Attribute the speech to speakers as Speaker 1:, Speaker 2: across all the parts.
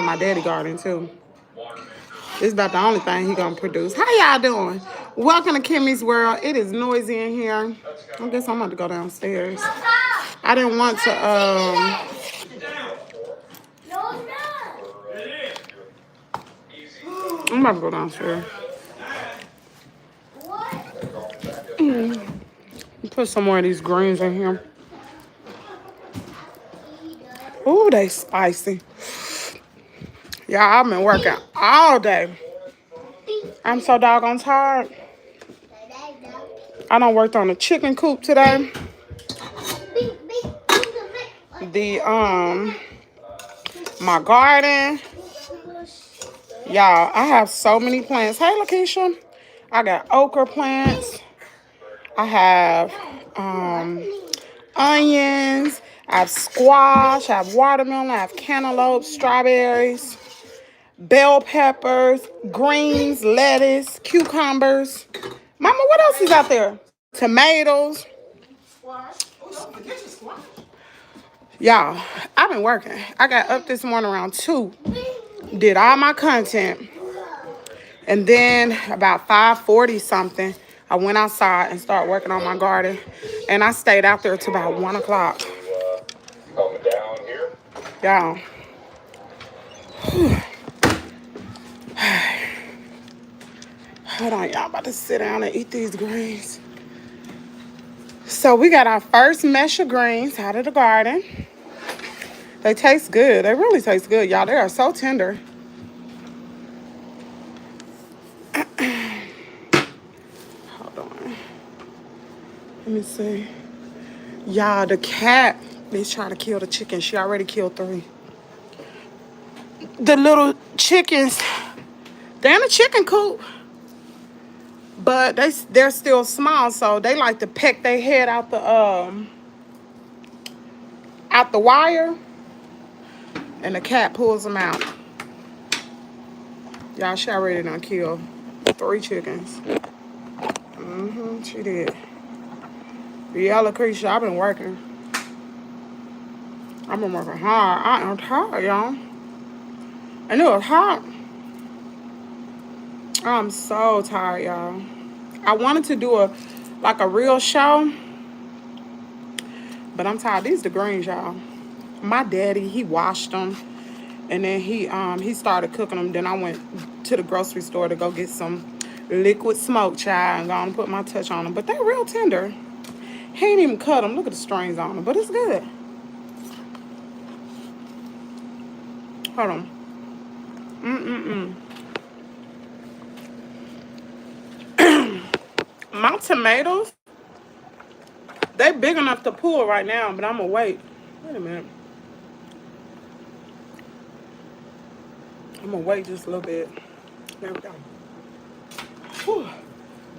Speaker 1: my daddy garden too. It's about the only thing he gonna produce. How y'all doing? Welcome to Kimmie's World. It is noisy in here. I guess I'm about to go downstairs. I didn't want to I'm about to go downstairs. Put some more of these greens in here. Ooh, they spicy. Y'all, I've been working all day. I'm so doggone tired. I done worked on the chicken coop today. My garden. Y'all, I have so many plants. Hey, Lakeisha. I got okra plants. I have onions. I have squash. I have watermelon. I have cantaloupe, strawberries, bell peppers, greens, lettuce, cucumbers. Mama, what else is out there? Tomatoes. Y'all, I've been working. I got up this morning around 2. Did all my content. And then about 5:40 something, I went outside and started working on my garden. And I stayed out there till about 1 o'clock. Y'all. Hold on, y'all. About to sit down and eat these greens. So we got our first mesh of greens out of the garden. They taste good. They really taste good, y'all. They are so tender. Hold on. Let me see. Y'all, the cat is trying to kill the chicken. She already killed 3. The little chickens, they're in a chicken coop. But they're still small, so they like to peck their head out the wire, and the cat pulls them out. Y'all, she already done killed 3 chickens. She did. Yeah, Lucretia, I've been working. I've been working hard. I am tired, y'all. And it was hot. I'm so tired, y'all. I wanted to do a real show, but I'm tired. These the greens, y'all. My daddy, he washed them, and then he started cooking them. Then I went to the grocery store to go get some liquid smoke, child, and go and put my touch on them. But they're real tender. He ain't even cut them. Look at the strings on them, but it's good. Hold on. My tomatoes, they big enough to pull right now, but I'm gonna wait. Wait a minute. I'm gonna wait just a little bit. There we go. Whew.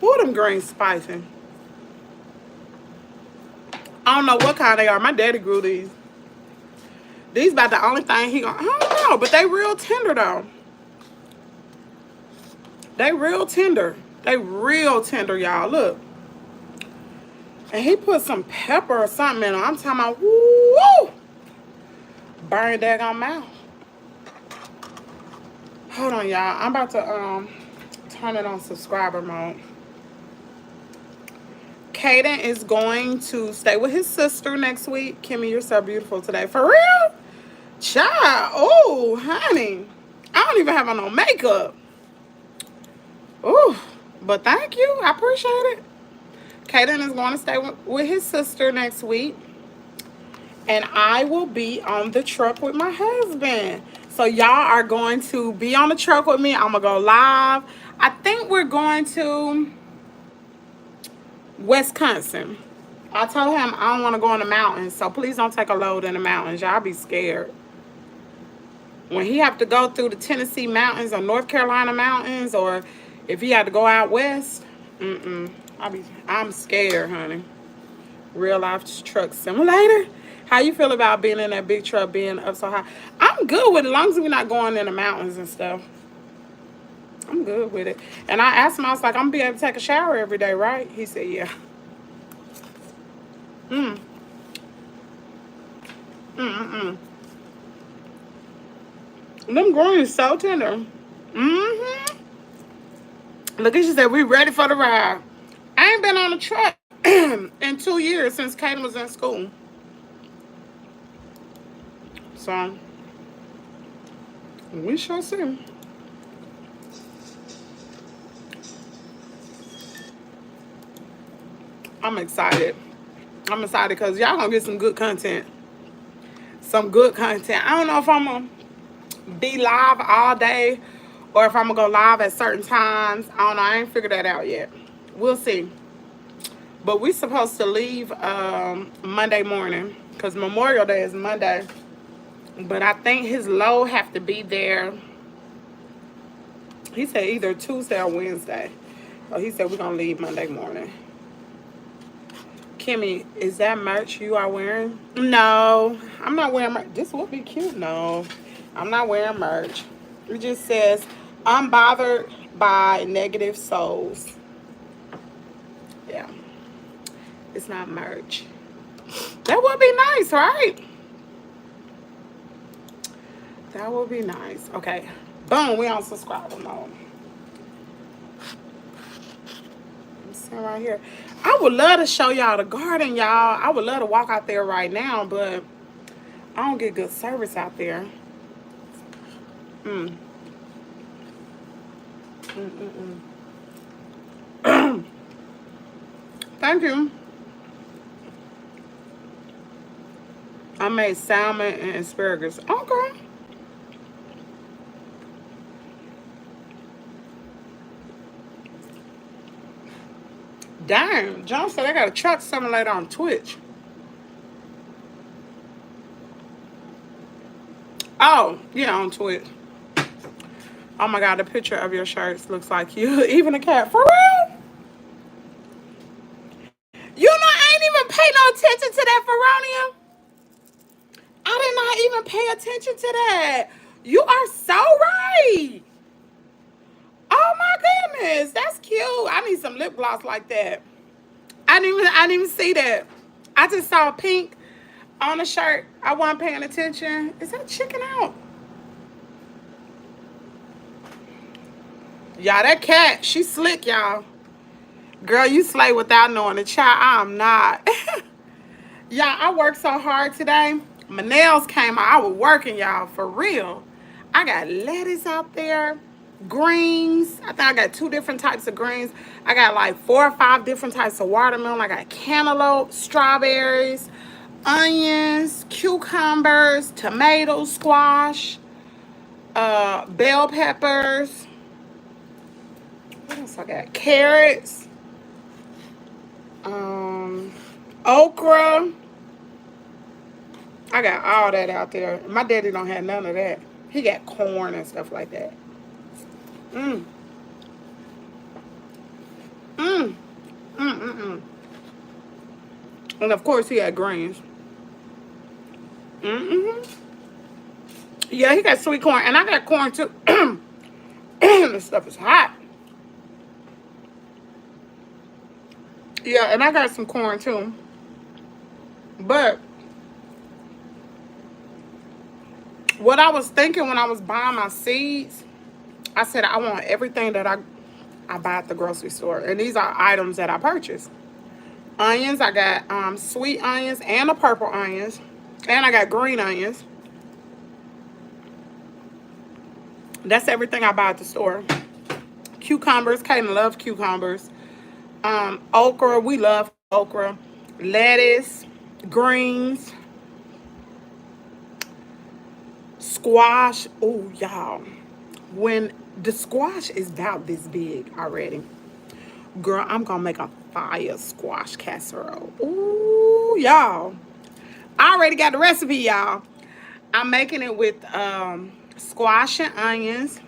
Speaker 1: Ooh, them greens spicy. I don't know what kind they are. My daddy grew these. These about the only thing he gonna, I don't know, but they real tender though. They real tender. They real tender, y'all. Look. And he put some pepper or something in them. I'm talking about, woo! Burn daggone mouth. Hold on, y'all. I'm about to turn it on subscriber mode. Caden is going to stay with his sister next week. Kimmy, you're so beautiful today. For real? Child. Oh, honey. I don't even have on no makeup. Ooh. But thank you. I appreciate it. Caden is going to stay with his sister next week. And I will be on the truck with my husband. So y'all are going to be on the truck with me. I'm going to go live. I think we're going to Wisconsin. I told him I don't want to go in the mountains. So please don't take a load in the mountains. Y'all be scared. When he have to go through the Tennessee mountains or North Carolina mountains, or if he had to go out west, I'm scared, honey. Real life truck simulator. How you feel about being in that big truck, being up so high? I'm good with it, as long as we're not going in the mountains and stuff. I'm good with it. And I asked him, I was like, I'm going to be able to take a shower every day, right? He said, yeah. Them greens so tender. Mm-hmm. Look, she said we ready for the ride. I ain't been on a truck in 2 years since Kaden was in school. So we shall see. I'm excited. I'm excited because y'all gonna get some good content. Some good content. I don't know if I'm gonna be live all day or if I'm gonna go live at certain times. I don't know. I ain't figured that out yet. We'll see. But we supposed to leave Monday morning because Memorial Day is Monday. But I think his load have to be there. He said either Tuesday or Wednesday. So he said we're gonna leave Monday morning. Kimmy, is that merch you are wearing? No, I'm not wearing merch. This would be cute. No, I'm not wearing merch. It just says, I'm bothered by negative souls. Yeah, it's not merch. That would be nice, right? That would be nice. Okay, boom, we on subscriber mode. I'm sitting right here. I would love to show y'all the garden, y'all. I would love to walk out there right now, but I don't get good service out there. Thank you. I made salmon and asparagus. Okay. Damn, John said I got a truck simulator on Twitch. Oh, yeah, on Twitch. Oh my God, the picture of your shirts looks like you. Even a cat. For real? You know, I ain't even pay no attention to that, Veronia. I did not even pay attention to that. You are so right. Oh my goodness, that's cute. I need some lip gloss like that. I didn't even see that. I just saw pink on the shirt. I wasn't paying attention. Is that chicken out? Y'all, that cat, she slick, y'all. Girl, you slay without knowing it. Child, I'm not. Y'all, I worked so hard today. My nails came out. I was working, y'all, for real. I got lettuce out there, greens. I think I got 2 different types of greens. I got like 4 or 5 different types of watermelon. I got cantaloupe, strawberries, onions, cucumbers, tomatoes, squash, bell peppers. What else I got? Carrots, okra. I got all that out there. My daddy don't have none of that. He got corn and stuff like that. Mm. Mm. Mm. And of course he had greens. Yeah, he got sweet corn. And I got corn too. This stuff is hot. Yeah, and I got some corn too. But what I was thinking when I was buying my seeds, I said I want everything that I buy at the grocery store. And these are items that I purchased. Onions, I got sweet onions and the purple onions. And I got green onions. That's everything I buy at the store. Cucumbers, Kaden loves cucumbers. Okra, we love okra. Lettuce, greens, squash. Oh, y'all. When the squash is about this big already, girl, I'm gonna make a fire squash casserole. Ooh, y'all. I already got the recipe, y'all. I'm making it with squash and onions,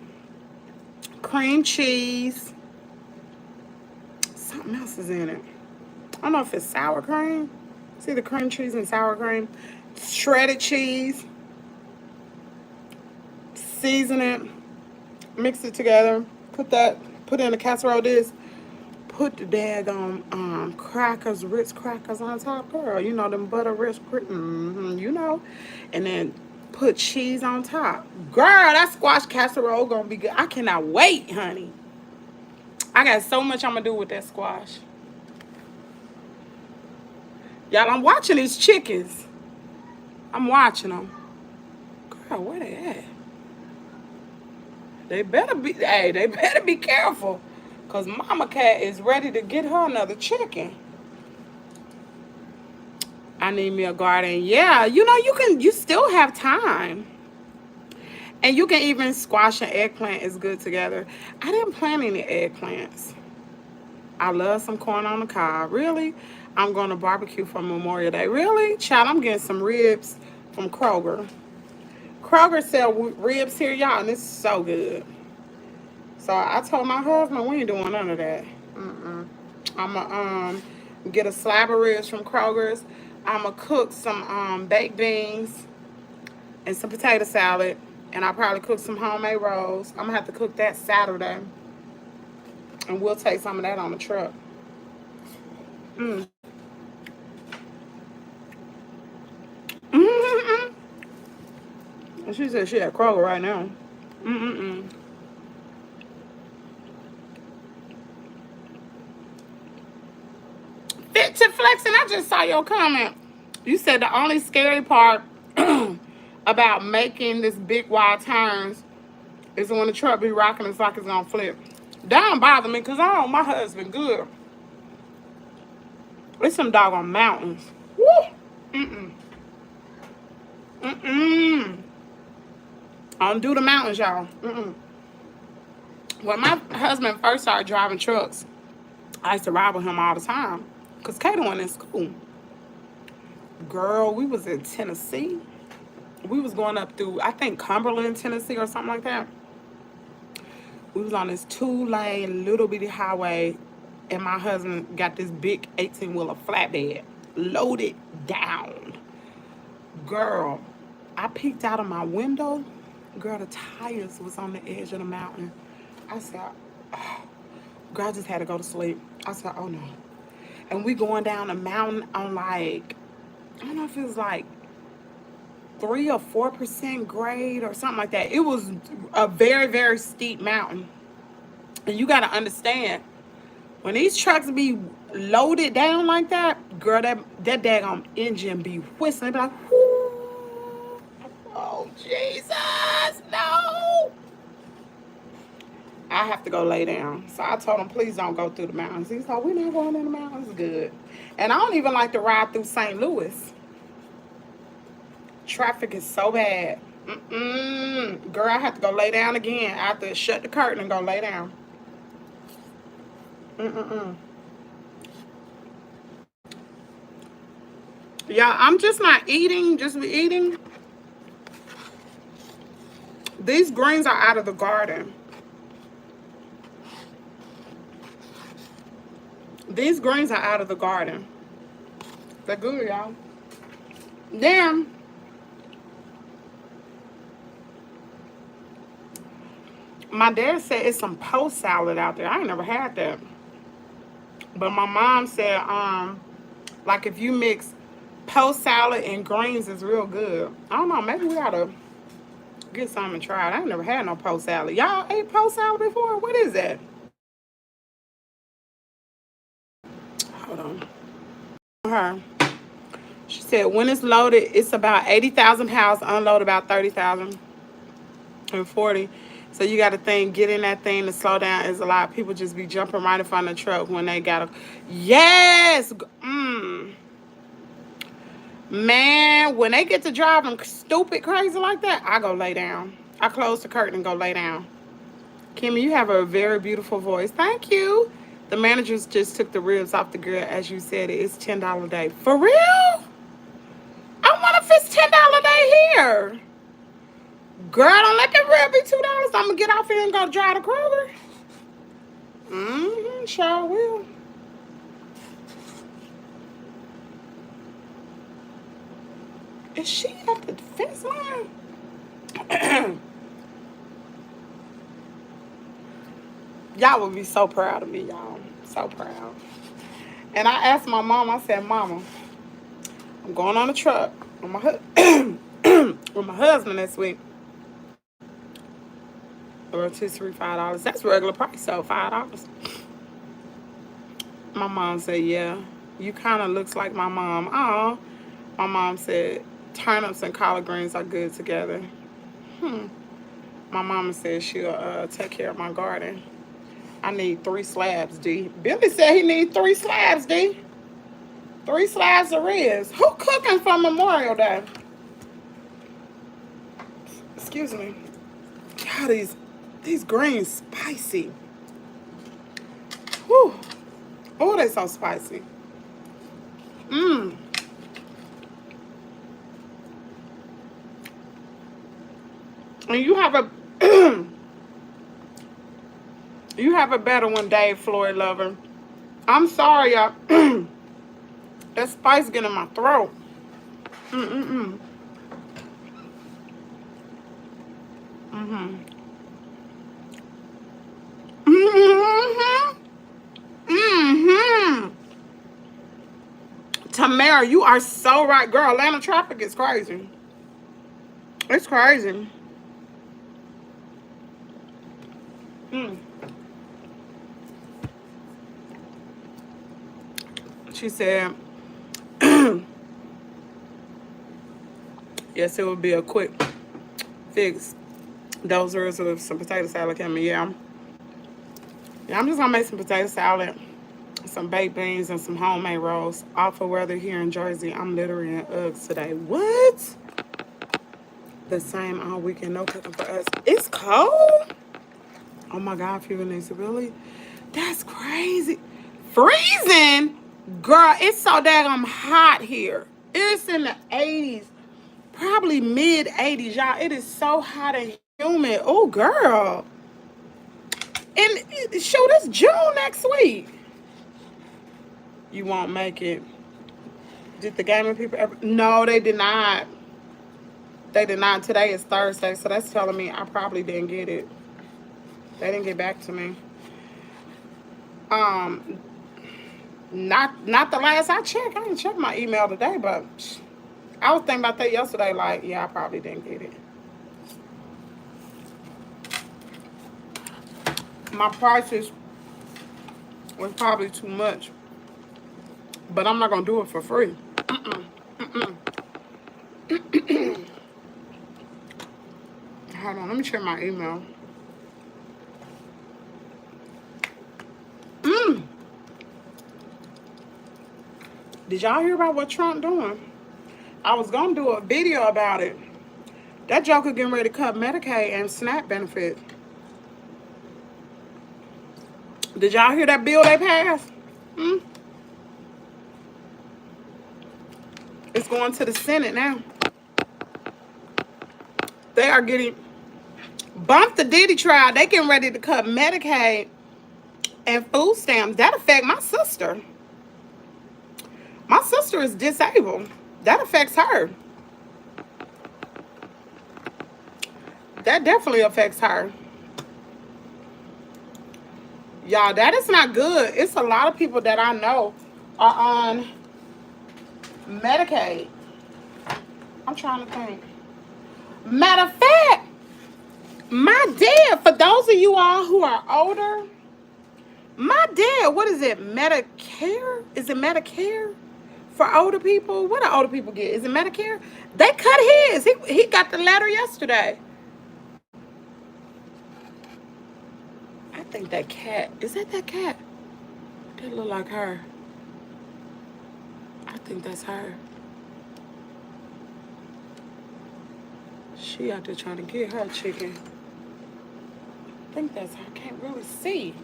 Speaker 1: cream cheese. Something else is in it. I don't know if it's sour cream. See the cream cheese and sour cream. Shredded cheese. Season it. Mix it together. Put in the casserole dish. Put the daggone crackers, Ritz crackers on top, girl. You know them butter Ritz, you know. And then Put cheese on top. Girl, that squash casserole gonna be good. I cannot wait, honey. I got so much I'm gonna do with that squash. Y'all, I'm watching these chickens. I'm watching them. Girl, where they at? They better be, hey, they better be careful. Because Mama Cat is ready to get her another chicken. I need me a garden. Yeah, you know, you still have time. And you can even squash and eggplant is good together. I didn't plant any eggplants. I love some corn on the cob. Really? I'm going to barbecue for Memorial Day. Really? Child, I'm getting some ribs from Kroger. Kroger sell ribs here, y'all, and it's so good. So I told my husband we ain't doing none of that. I'm going to get a slab of ribs from Kroger's. I'm going to cook some baked beans and some potato salad. And I'll probably cook some homemade rolls. I'm going to have to cook that Saturday. And we'll take some of that on the truck. Mm. Mm-mm-mm. And she said she at Kroger right now. Mm-mm-mm. Fit to flexing. I just saw your comment. You said the only scary part about making this big wide turns is when the truck be rocking, it's like it's gonna flip. That don't bother me because I know my husband good. It's some doggone mountains. Woo! Mm-mm. Mm-mm. I don't do the mountains, y'all. Mm-mm. When my husband first started driving trucks, I used to ride with him all the time because Kato went in school. Girl, we was in Tennessee. We was going up through, I think, Cumberland, Tennessee or something like that. We was on this 2-lane little bitty highway, and my husband got this big 18-wheeler flatbed loaded down. Girl, I peeked out of my window. Girl, the tires was on the edge of the mountain. I said, oh. Girl, I just had to go to sleep. I said, oh no. And we going down the mountain on like, I don't know if it was like 3 or 4% grade or something like that. It was a very, very steep mountain. And you got to understand, when these trucks be loaded down like that, girl, that daggone engine be whistling. Be like, whoo. Oh, Jesus, no. I have to go lay down. So I told him, please don't go through the mountains. He's like, we're not going in the mountains. Good. And I don't even like to ride through St. Louis. Traffic is so bad. Girl, I have to go lay down again. I have to shut the curtain and go lay down. Yeah, I'm just not eating, just be eating. These greens are out of the garden. These greens are out of the garden. They're good, y'all. Then, my dad said it's some post salad out there. I ain't never had that. But my mom said, like if you mix post salad and greens, it's real good. I don't know, maybe we ought to get some and try it. I ain't never had no post salad. Y'all ate post salad before? What is that? Hold on. Her. She said when it's loaded, it's about 80,000 pounds. Unload about 30,000 and 40. So you got to think, getting that thing to slow down is a lot. People just be jumping right in front of the truck when they got to. Yes. Man, when they get to driving stupid crazy like that, I go lay down. I close the curtain and go lay down. Kimmy, you have a very beautiful voice. Thank you. The managers just took the ribs off the grill. As you said, it's $10 a day. For real? I wonder if it's $10 a day here. Girl, don't let that rib be $2. I'm going to get off here and go drive to Kroger. Sure will. Is she at the fence line? Y'all would be so proud of me, y'all. So proud. And I asked my mom, I said, Mama, I'm going on a truck. I'm with my husband this week. Rotisserie $5. That's regular price, so $5. My mom said, yeah, you kind of looks like my mom. Oh, my mom said, turnips and collard greens are good together. My mama said she'll take care of my garden. I need 3 slabs, D. Billy said he needs 3 slabs, D. 3 slabs of ribs. Who cooking for Memorial Day? Excuse me. God, these greens spicy. Whew. Oh, they so spicy. And you have a you have a better one, Dave Floyd lover. I'm sorry, y'all. That spice getting in my throat. Tamara, you are so right, girl. Atlanta traffic is crazy. It's crazy. She said, yes, it would be a quick fix. Those are with some potato salad coming. Yeah, I'm just gonna make some potato salad, some baked beans, and some homemade rolls. Awful weather here in Jersey. I'm literally in Uggs today. What? The same all weekend. No cooking for us. It's cold. Oh my God, Fever Nancy, really? That's crazy. Freezing? Girl, it's so daggone hot here. It's in the 80s. Probably mid 80s, y'all. It is so hot and humid. Oh, girl. And shoot, it's June next week. You won't make it. Did the gaming people ever? No, they did not. They did not. Today is Thursday, so that's telling me I probably didn't get it. They didn't get back to me. Not the last I checked. I didn't check my email today, but I was thinking about that yesterday. Like, yeah, I probably didn't get it. My prices was probably too much, but I'm not gonna do it for free. Hold on, let me check my email. Did y'all hear about what Trump doing? I was gonna do a video about it. That joker getting ready to cut Medicaid and SNAP benefit. Did y'all hear that bill they passed? It's going to the Senate now. They are getting bumped the Diddy trial. They getting ready to cut Medicaid and food stamps. That affect my sister. My sister is disabled. That affects her. That definitely affects her. Y'all, that is not good. It's a lot of people that I know are on Medicaid. I'm trying to think. Matter of fact, my dad, for those of you all who are older, my dad, what is it, Medicare? Is it Medicare for older people? What do older people get? Is it Medicare? They cut his. He got the letter yesterday. I think that cat, is that cat? That look like her. I think that's her. She out there trying to get her chicken. I think that's her. I can't really see.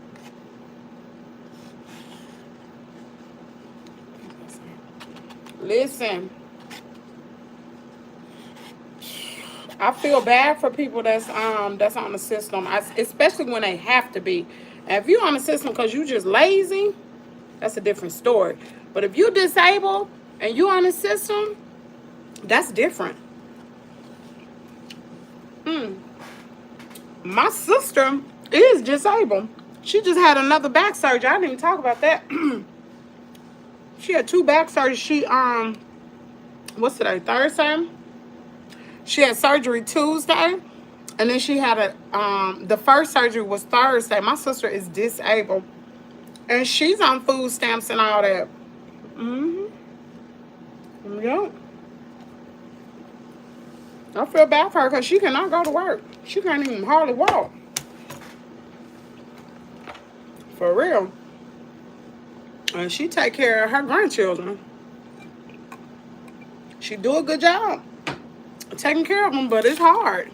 Speaker 1: Listen, I feel bad for people that's on the system, especially when they have to be. And if you're on the system because you just lazy, that's a different story. But if you're disabled and you're on the system, that's different. My sister is disabled. She just had another back surgery. I didn't even talk about that. She had 2 back surgeries. She what's today? Thursday? She had surgery Tuesday, and then she had the first surgery was Thursday. My sister is disabled, and she's on food stamps and all that. Mm-hmm. Yep. I feel bad for her because she cannot go to work. She can't even hardly walk. For real. And she take care of her grandchildren. She do a good job taking care of them, but it's hard.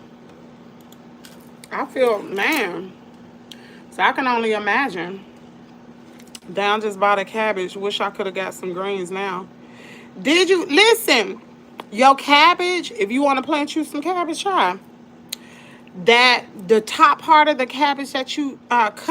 Speaker 1: I feel, man. So I can only imagine. Down just bought a cabbage. Wish I could have got some greens now. Did you listen? Your cabbage, if you want to plant you some cabbage, try. That the top part of the cabbage that you cut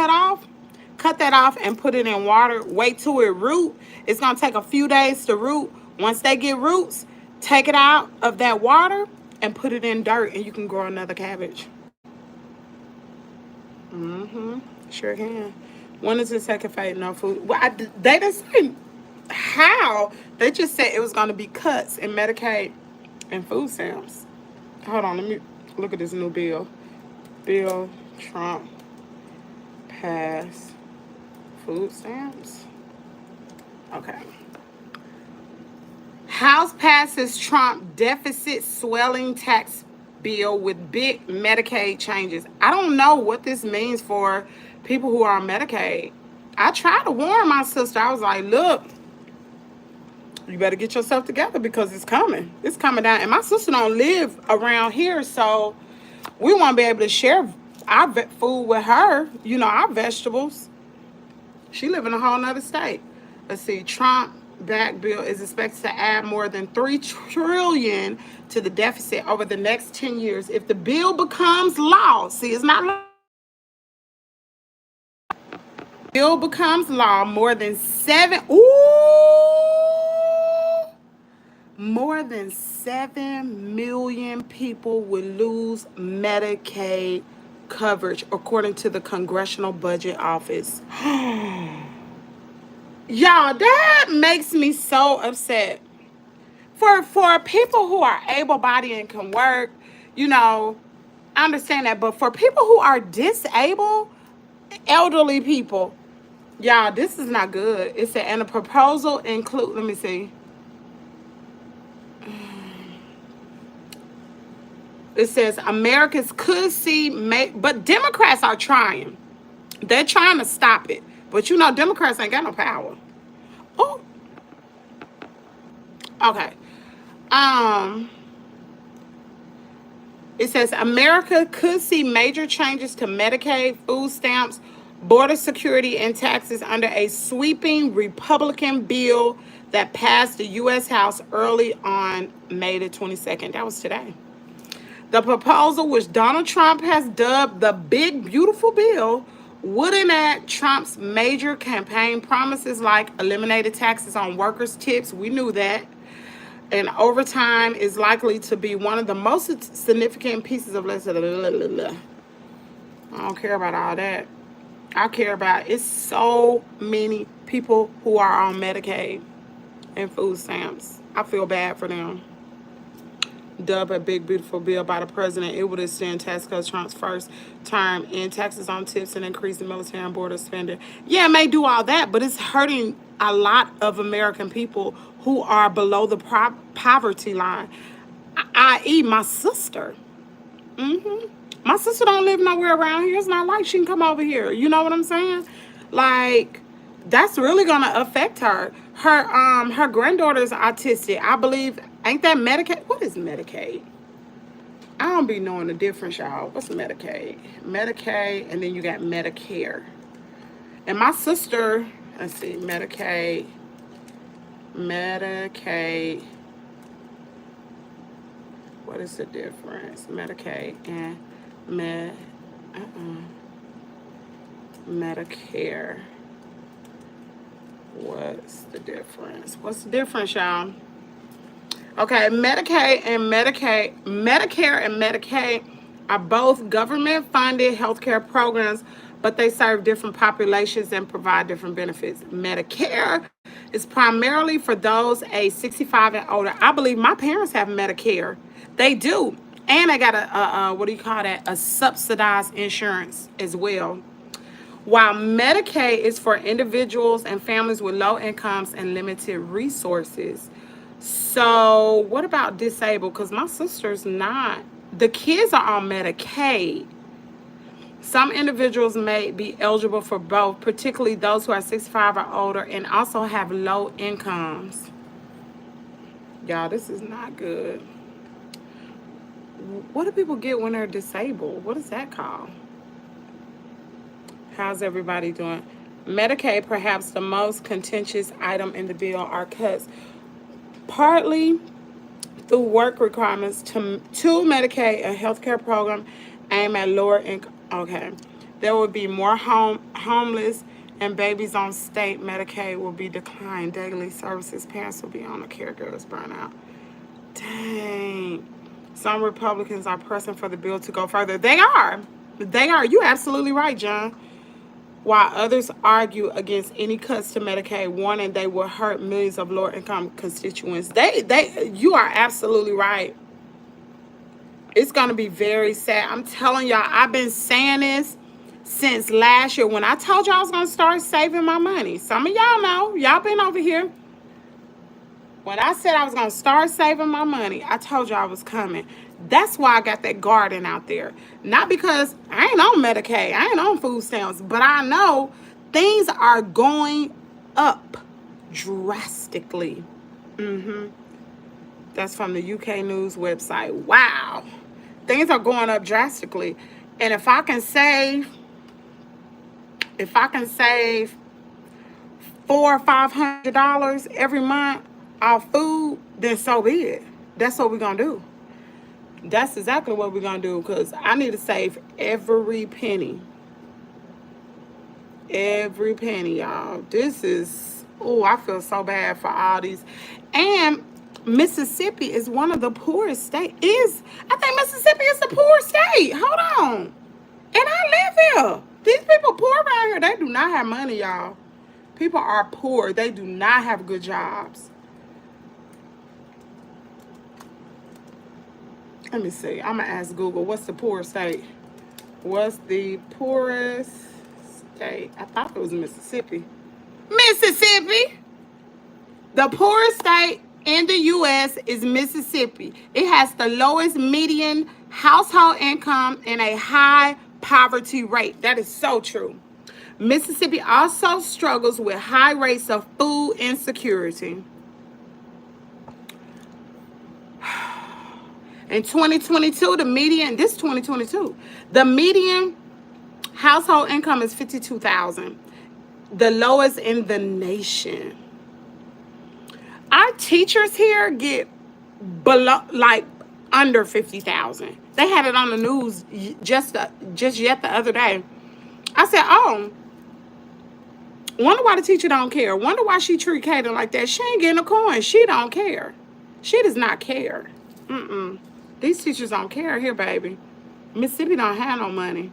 Speaker 1: that off and put it in water. Wait till it root. It's gonna take a few days to root. Once they get roots, take it out of that water and put it in dirt, and you can grow another cabbage. Sure can. When is it second fate? No food. Well, they didn't say how. They just said it was gonna be cuts in Medicaid and food stamps. Hold on, let me look at this new bill. Bill Trump pass food stamps. Okay. House passes Trump deficit swelling tax bill with big Medicaid changes. I don't know what this means for people who are on Medicaid. I tried to warn my sister. I was like, look, you better get yourself together because it's coming. It's coming down. And my sister don't live around here, so we want to be able to share our food with her, you know, our vegetables. She live in a whole nother state. Let's see, Trump back bill is expected to add more than $3 trillion to the deficit over the next 10 years. If the bill becomes law, see, it's not law. Bill becomes law, more than 7 million people would lose Medicaid coverage, according to the Congressional Budget Office. Y'all, that makes me so upset. For people who are able-bodied and can work, you know, I understand that. But for people who are disabled, elderly people, y'all, this is not good. It said, and a proposal include, let me see. It says Americans could see, but Democrats are trying. They're trying to stop it. But you know, Democrats ain't got no power. Oh. Okay. It says America could see major changes to Medicaid, food stamps, border security, and taxes under a sweeping Republican bill that passed the U.S. House early on May the 22nd. That was today. The proposal, which Donald Trump has dubbed the Big Beautiful Bill, would enact Trump's major campaign promises like eliminated taxes on workers' tips. We knew that. And overtime is likely to be one of the most significant pieces of legislation. I don't care about all that. I care about it's so many people who are on Medicaid and food stamps. I feel bad for them. Dubbed a Big Beautiful Bill by the president, it would extend tax cuts Trump's first term in taxes on tips and increase the military and border spending. Yeah, it may do all that, but it's hurting a lot of American people who are below the poverty line, i.e. my sister. My sister don't live nowhere around here. It's not like she can come over here. You know what I'm saying? Like, that's really gonna affect her. Her granddaughter's autistic. I believe, ain't that Medicaid? What is Medicaid? I don't be knowing the difference, y'all. What's Medicaid? Medicaid, and then you got Medicare. And my sister, let's see, Medicaid. What is the difference? Medicaid and Medicare. What's the difference? What's the difference, y'all? Okay, Medicare and Medicaid are both government-funded healthcare programs, but they serve different populations and provide different benefits. Medicare is primarily for those age 65 and older. I believe my parents have Medicare. They do. And they got a what do you call that? A subsidized insurance as well. While Medicaid is for individuals and families with low incomes and limited resources. So what about disabled? Because my sister's not. The kids are on Medicaid. Some individuals may be eligible for both, particularly those who are 65 or older and also have low incomes. Y'all, this is not good. What do people get when they're disabled? What is that called? How's everybody doing? Medicaid, perhaps the most contentious item in the bill, are cuts partly through work requirements to Medicaid, a healthcare program aimed at lower income. Okay, there will be more homeless and babies on state Medicaid will be declined. Daily services, parents will be on the caregivers burnout. Dang. Some Republicans are pressing for the bill to go further. They are. You're absolutely right, John. While others argue against any cuts to Medicaid, warning they will hurt millions of lower-income constituents. You are absolutely right. It's going to be very sad. I'm telling y'all, I've been saying this since last year when I told y'all I was going to start saving my money. Some of y'all know. Y'all been over here. When I said I was going to start saving my money, I told you I was coming. That's why I got that garden out there. Not because I ain't on Medicaid. I ain't on food stamps. But I know things are going up drastically. That's from the UK News website. Wow. Things are going up drastically. And if I can save $400 or $500 every month off food, then so be it. That's what we're going to do. That's exactly what we're going to do, because I need to save every penny. Every penny, y'all. This is, I feel so bad for all these. And Mississippi is one of the poorest states. I think Mississippi is the poor state. Hold on. And I live here. These people poor around here. They do not have money, y'all. People are poor. They do not have good jobs. Let me see. I'm going to ask Google, what's the poorest state? What's the poorest state? I thought it was Mississippi. Mississippi! The poorest state in the U.S. is Mississippi. It has the lowest median household income and a high poverty rate. That is so true. Mississippi also struggles with high rates of food insecurity. In 2022, the median household income is $52,000, the lowest in the nation. Our teachers here get below, like under $50,000. They had it on the news just yet the other day. I said, wonder why the teacher don't care. Wonder why she treat Kaden like that. She ain't getting a coin. She don't care. She does not care. These teachers don't care here, baby. Mississippi don't have no money.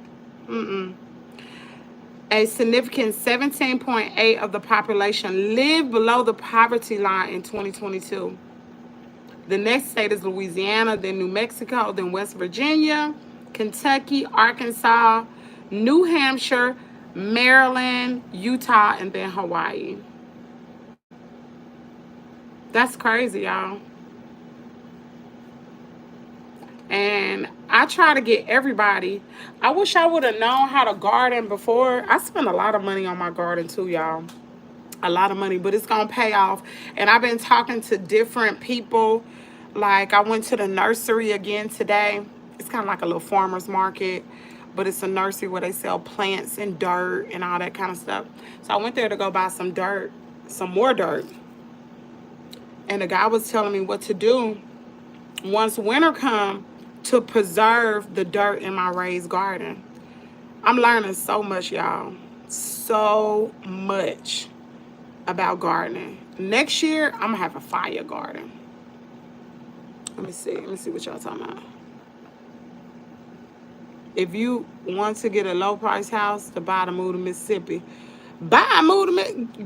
Speaker 1: A significant 17.8% of the population lived below the poverty line in 2022. The next state is Louisiana, then New Mexico, then West Virginia, Kentucky, Arkansas, New Hampshire, Maryland, Utah, and then Hawaii. That's crazy, y'all. And I try to get everybody. I wish I would have known how to garden before. I spent a lot of money on my garden too, y'all. A lot of money, but it's going to pay off. And I've been talking to different people. Like, I went to the nursery again today. It's kind of like a little farmer's market, but it's a nursery where they sell plants and dirt and all that kind of stuff. So I went there to go buy some dirt, some more dirt. And the guy was telling me what to do once winter comes to preserve the dirt in my raised garden. I'm learning so much, y'all. So much about gardening. Next year, I'm going to have a fire garden. Let me see what y'all talking about. If you want to get a low-price house, to buy to move to Mississippi.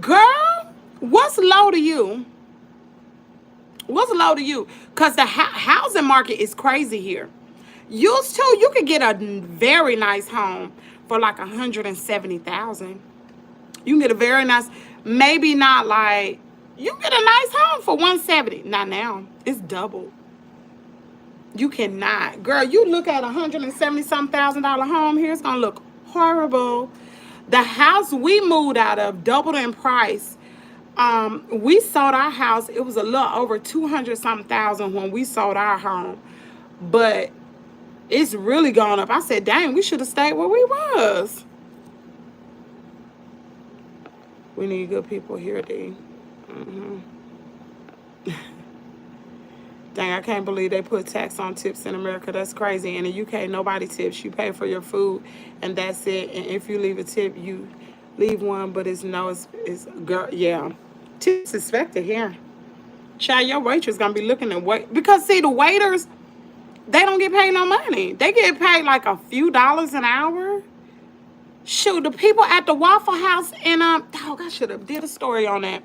Speaker 1: Girl, what's low to you? What's low to you? Because the housing market is crazy here. Used to, you could get a very nice home for like 170,000. You can get a very nice, maybe not like, you can get a nice home for 170. Not now. It's double. You cannot. Girl, you look at 170 some $1,000 home here, it's gonna look horrible. The house we moved out of doubled in price. We sold our house. It was a little over 200 something thousand when we sold our home. But it's really gone up. I said, dang, we should have stayed where we was. We need good people here, D. Dang, I can't believe they put tax on tips in America. That's crazy. In the UK, nobody tips. You pay for your food, and that's it. And if you leave a tip, you leave one, but it's girl, yeah. Tips expected here. Child, your waitress gonna be looking at wait, because see, the waiters, they don't get paid no money. They get paid like a few dollars an hour. Shoot, the people at the Waffle House in dog, I should have did a story on that.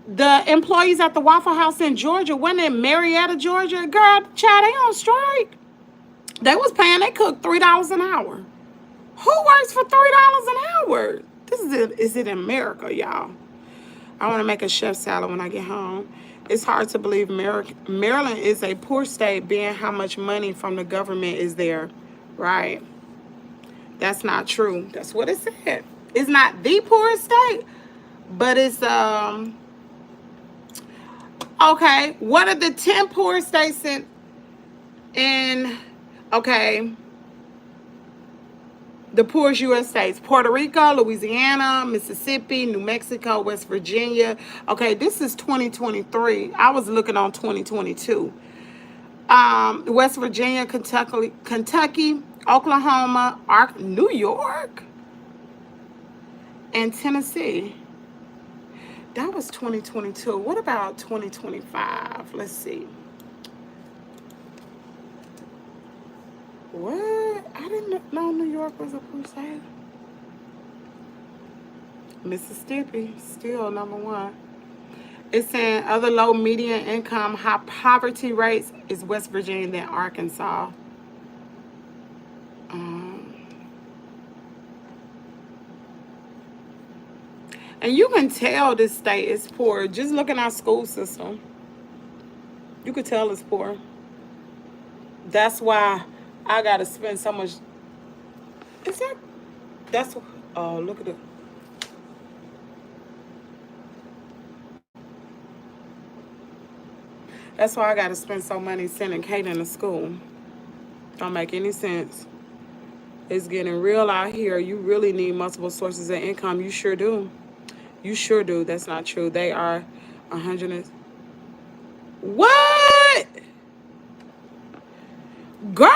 Speaker 1: The employees at the Waffle House in Georgia, when in Marietta, Georgia, girl, child, they on strike. They was paying they cook $3 an hour. Who works for $3 an hour? Is it in America, y'all? I want to make a chef salad when I get home. It's hard to believe Maryland is a poor state, being how much money from the government is there, right? That's not true. That's what it said. It's not the poorest state, but it's okay. What are the 10 poorest states in okay, the poorest U.S. states? Puerto Rico, Louisiana, Mississippi, New Mexico, West Virginia. Okay, this is 2023. I was looking on 2022. West Virginia, Kentucky, Oklahoma, New York, and Tennessee. That was 2022. What about 2025? Let's see. What? I didn't know New York was a poor state. Mississippi, still number one. It's saying other low median income, high poverty rates is West Virginia, then Arkansas. And you can tell this state is poor. Just looking at our school system, you could tell it's poor. That's why I gotta spend so much. Is that? That's. Oh, look at it. That's why I gotta spend so money sending Kaden to school. Don't make any sense. It's getting real out here. You really need multiple sources of income. You sure do. You sure do. That's not true. They are 100. What? Girl,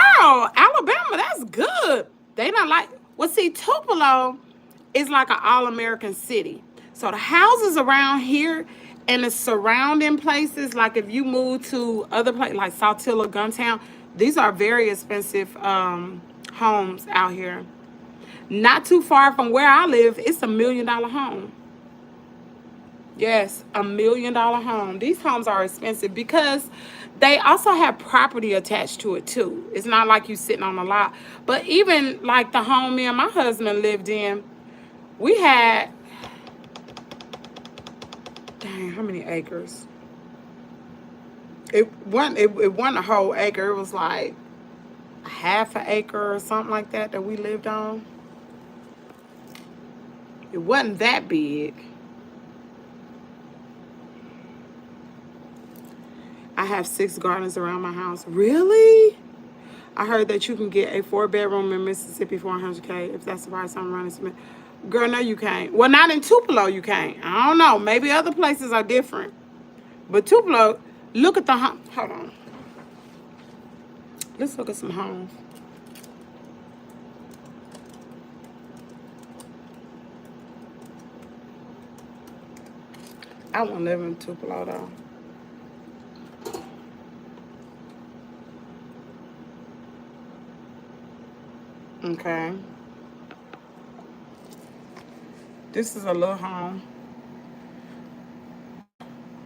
Speaker 1: Alabama, that's good. They don't like. Well, see, Tupelo is like an all-American city. So the houses around here and the surrounding places, like if you move to other places like Saltillo, Guntown, these are very expensive homes out here. Not too far from where I live, it's $1 million home. Yes, $1 million home. These homes are expensive because they also have property attached to it too. It's not like you sitting on a lot. But even like the home me and my husband lived in, we had, dang, how many acres? It wasn't a whole acre. It was like a half an acre or something like that we lived on. It wasn't that big. I have 6 gardens around my house. Really? I heard that you can get a 4-bedroom in Mississippi for $100K if that's the price I'm running. Girl, no, you can't. Well, not in Tupelo, you can't. I don't know. Maybe other places are different. But Tupelo, look at the home. Hold on. Let's look at some homes. I won't live in Tupelo, though. Okay. This is a little home.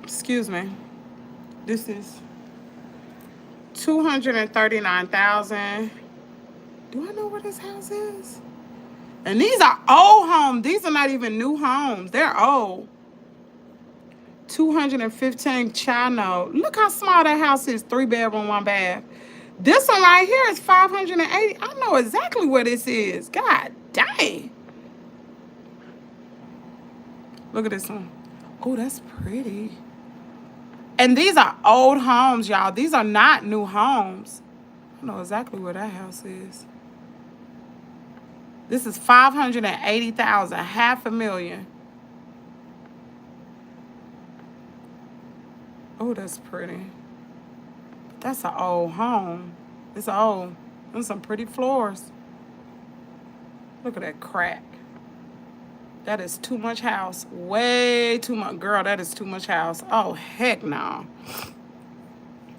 Speaker 1: Excuse me. This is $239,000. Do I know where this house is? And these are old homes. These are not even new homes. They're old. 215 Chino. Look how small that house is. 3-bedroom, 1 bath. This one right here is 580. I know exactly where this is. God dang. Look at this one. Oh, that's pretty. And these are old homes, y'all. These are not new homes. I know exactly where that house is. This is 580,000, $500,000. Oh, that's pretty. That's an old home. It's old. And some pretty floors. Look at that crack. That is too much house. Way too much. Girl, that is too much house. Oh, heck no.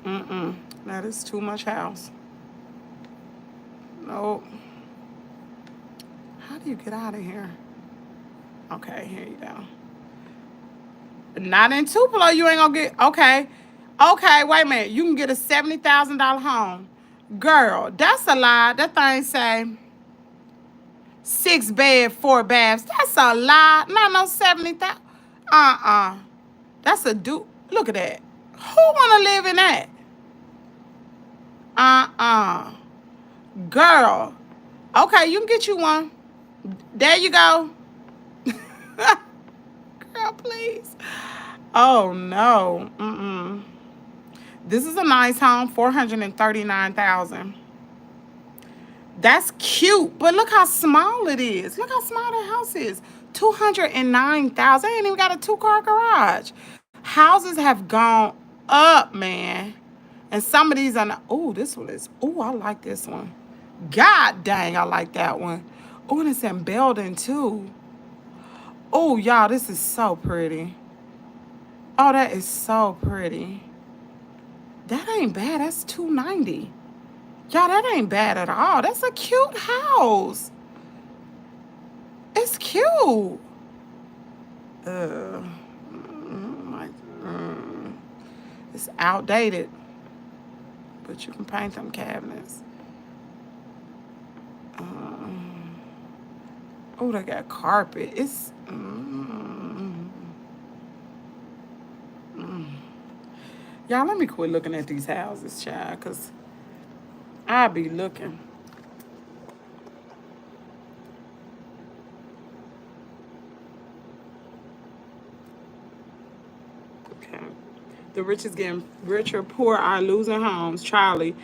Speaker 1: That is too much house. Nope. How do you get out of here? Okay, here you go. Not in Tupelo, you ain't gonna get, okay. Okay, wait a minute. You can get a $70,000 home. Girl, that's a lie. That thing say 6 bed, 4 baths. That's a lie. Not no 70,000. That's a dude. Look at that. Who wanna live in that? Girl. Okay, you can get you one. There you go. Girl, please. Oh no. This is a nice home, $439,000. That's cute, but look how small it is. Look how small that house is. $209,000. Ain't even got a 2-car garage. Houses have gone up, man. And some of these are not. Oh, this one is. Oh, I like this one. God dang, I like that one. Oh, and it's in Belden too. Oh, y'all, this is so pretty. Oh, that is so pretty. That ain't bad. That's $290,000. Y'all, that ain't bad at all. That's a cute house. It's cute. It's outdated, but you can paint them cabinets. Oh, they got carpet. It's Y'all, let me quit looking at these houses, child, because I'll be looking. Okay. The rich is getting richer, poor are losing homes. Charlie.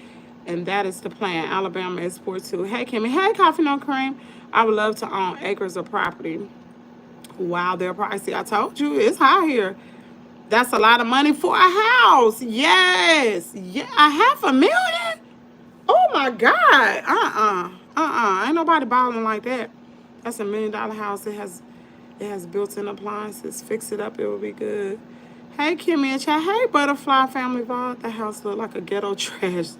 Speaker 1: And that is the plan. Alabama is poor too. Hey, Kimmy. Hey, Coffee No Cream. I would love to own acres of property. Wow, they're pricey. I told you, it's high here. That's a lot of money for a house. Yes. Yeah, $500,000? Oh, my God. Ain't nobody balling like that. That's $1 million house. It has built-in appliances. Fix it up, it will be good. Hey, Kimmy and Chad. Hey, Butterfly Family Vault. That house look like a ghetto trash.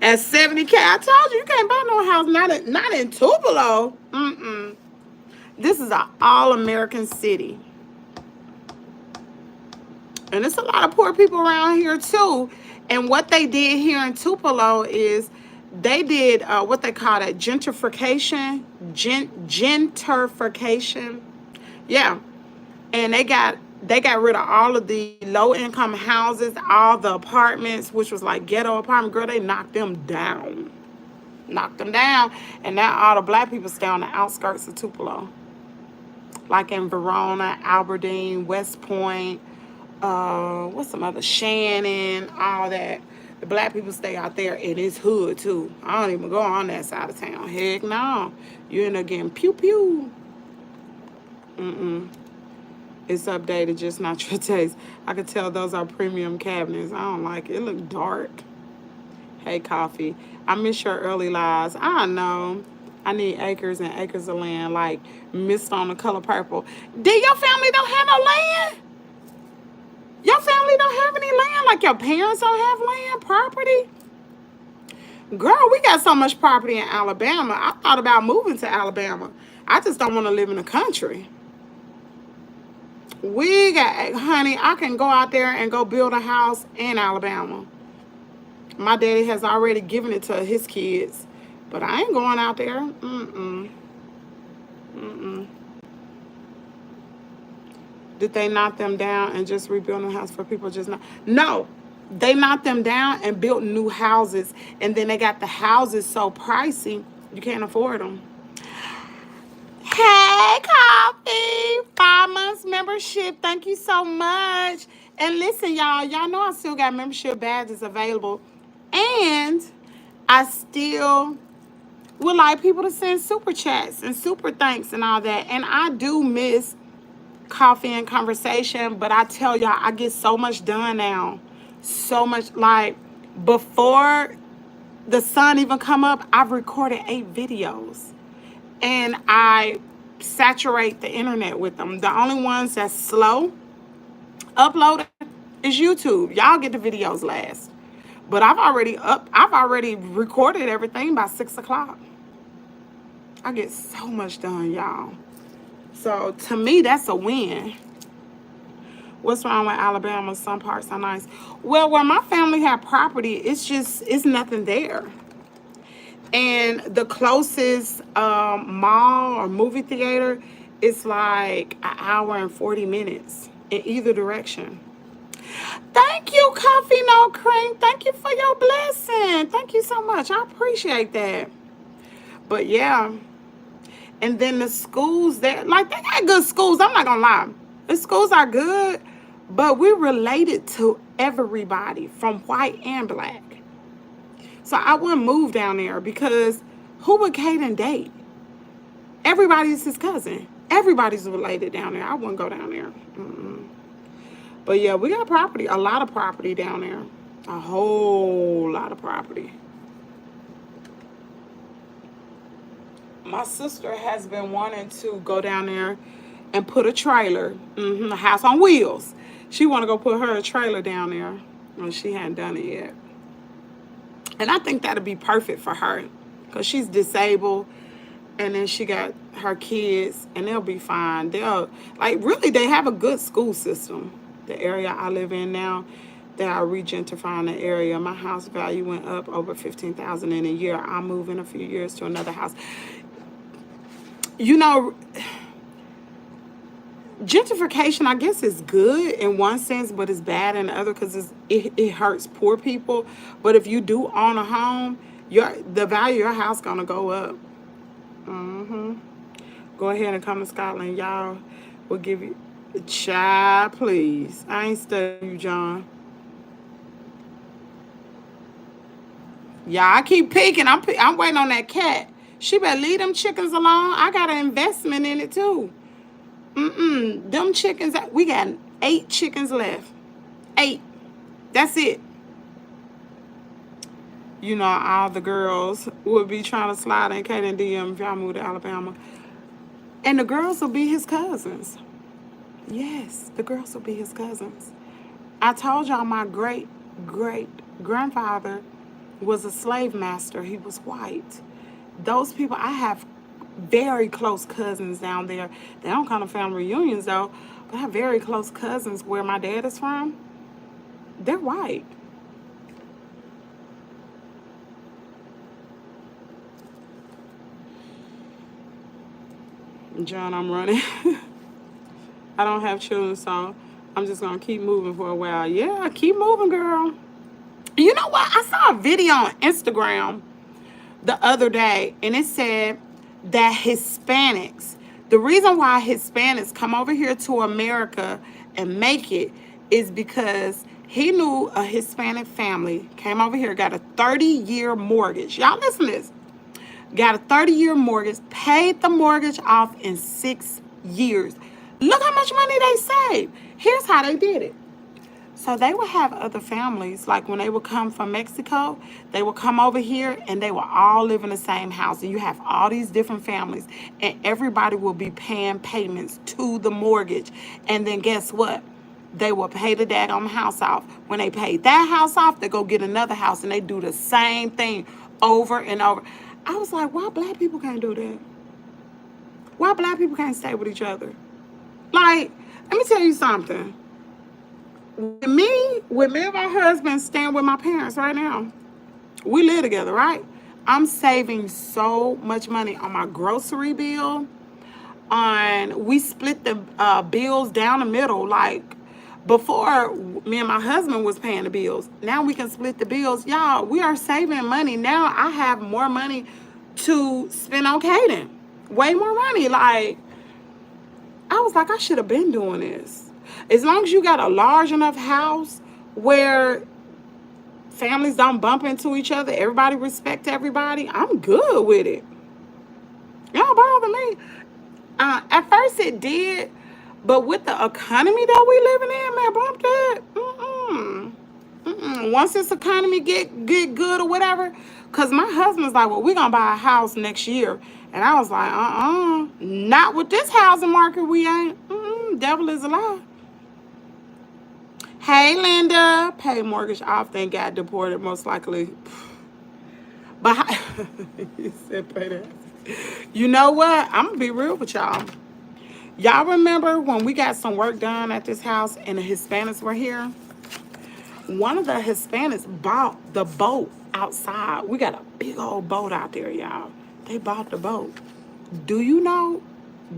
Speaker 1: At $70,000, I told you can't buy no house. Not in Tupelo. This is an all-American city. And there's a lot of poor people around here, too. And what they did here in Tupelo is they did what they call that gentrification. Gentrification. Yeah. And they got rid of all of the low-income houses, all the apartments, which was like ghetto apartment. Girl, they knocked them down. Knocked them down. And now all the black people stay on the outskirts of Tupelo. Like in Verona, Aberdeen, West Point, what's some other, Shannon, all that. The black people stay out there, and it's hood, too. I don't even go on that side of town. Heck no. You end up getting pew-pew. It's updated, just not your taste. I could tell those are premium cabinets. I don't like it. It look dark. Hey, Coffee. I miss your early lives. I know. I need acres and acres of land, like Mist on the Color Purple. Did your family don't have no land? Your family don't have any land? Like your parents don't have land, property? Girl, we got so much property in Alabama. I thought about moving to Alabama. I just don't want to live in the country. We got, honey, I can go out there and go build a house in Alabama. My daddy has already given it to his kids, but I ain't going out there. Did they knock them down and just rebuild a house for people just not? No, they knocked them down and built new houses, and then they got the houses so pricey you can't afford them. Hey, Coffee, 5 months membership. Thank you so much. And listen, y'all know I still got membership badges available, and I still would like people to send super chats and super thanks and all that. And I do miss coffee and conversation, but I tell y'all, I get so much done now. So much. Like, before the sun even come up, I've recorded 8 videos. And I saturate the internet with them. The only ones that's slow uploaded is YouTube. Y'all get the videos last. But I've already recorded everything by 6 o'clock. I get so much done, y'all. So to me, that's a win. What's wrong with Alabama? Some parts are nice. Well, where my family had property, it's nothing there. And the closest mall or movie theater is like an hour and 40 minutes in either direction. Thank you, Coffee No Cream. Thank you for your blessing. Thank you so much. I appreciate that. But yeah. And then the schools there, like, they got good schools. I'm not going to lie. The schools are good, but we're related to everybody from white and black. So I wouldn't move down there because who would Caden date? Everybody's his cousin. Everybody's related down there. I wouldn't go down there. But yeah, we got property, a lot of property down there. A whole lot of property. My sister has been wanting to go down there and put a trailer, a house on wheels. She want to go put her a trailer down there. Well, she hadn't done it yet. And I think that'd be perfect for her because she's disabled, and then she got her kids, and they'll be fine. Really, they have a good school system. The area I live in now, they are regentrifying the area. My house value went up over $15,000 in a year. I'll move in a few years to another house. You know, gentrification, I guess, is good in one sense, but it's bad in the other because it hurts poor people. But if you do own a home, the value of your house gonna go up. Go ahead and come to Scotland, y'all. We'll give you a child, please. I ain't studying you, John. Yeah, I keep peeking. I'm waiting on that cat. She better leave them chickens alone. I got an investment in it too. Them chickens, we got 8 chickens left. 8. That's it. You know, all the girls would be trying to slide in Caden DM if y'all move to Alabama. And the girls will be his cousins. Yes, the girls will be his cousins. I told y'all my great-great-grandfather was a slave master. He was white. Those people, I have very close cousins down there. They don't come to family reunions though, but I have very close cousins where my dad is from. They're white. John, I'm running. I don't have children, so I'm just gonna keep moving for a while. Yeah, keep moving, girl. You know what? I saw a video on Instagram the other day, and it said that Hispanics, the reason why Hispanics come over here to America and make it is because he knew a Hispanic family came over here, got a 30-year mortgage. Y'all listen to this. Got a 30-year mortgage, paid the mortgage off in 6 years. Look how much money they saved. Here's how they did it. So they would have other families, like when they would come from Mexico, they would come over here and they would all live in the same house. And you have all these different families, and everybody will be paying payments to the mortgage. And then guess what? They will pay the daggone house off. When they pay that house off, they go get another house, and they do the same thing over and over. I was like, why black people can't do that? Why black people can't stay with each other? Like, let me tell you something. With me and my husband staying with my parents right now. We live together, right? I'm saving so much money on my grocery bill. We split the bills down the middle. Like before, me and my husband was paying the bills. Now we can split the bills. Y'all, we are saving money. Now I have more money to spend on Kaden. Way more money. Like, I was like, I should have been doing this. As long as you got a large enough house where families don't bump into each other, everybody respect everybody, I'm good with it. It don't bother me. At first it did, but with the economy that we living in, man, bump that. Once this economy get good or whatever, cause my husband's like, well, we're gonna buy a house next year, and I was like, not with this housing market. We ain't. Devil is a lie. Hey, Linda, paid mortgage off, then got deported most likely. But he said pay that. You know what? I'm gonna be real with y'all. Y'all remember when we got some work done at this house and the Hispanics were here? One of the Hispanics bought the boat outside. We got a big old boat out there, y'all. They bought the boat. Do you know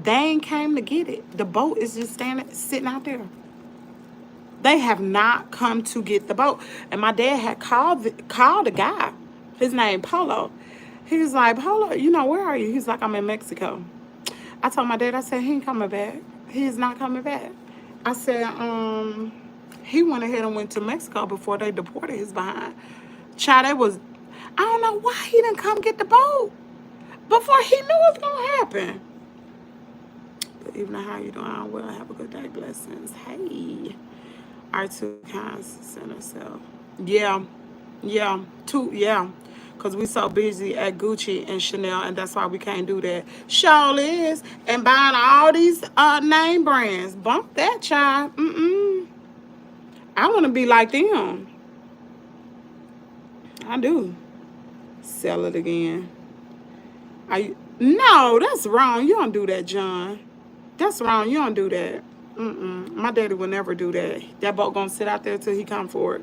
Speaker 1: they ain't came to get it? The boat is just sitting out there. They have not come to get the boat. And my dad had called the guy. His name Polo. He was like, Polo, where are you? He's like, I'm in Mexico. I told my dad, I said, he ain't coming back. He is not coming back. I said, he went ahead and went to Mexico before they deported his behind. Child, I don't know why he didn't come get the boat before he knew it was going to happen. But even how you doing? I'm well. Have a good day. Blessings. Hey. Our two kinds sent herself. Yeah. Because we so busy at Gucci and Chanel, and that's why we can't do that. Sure is. And buying all these name brands. Bump that, child. I want to be like them. I do. Sell it again. No, that's wrong. You don't do that, John. That's wrong. You don't do that. My daddy would never do that. That boat gonna sit out there till he come for it.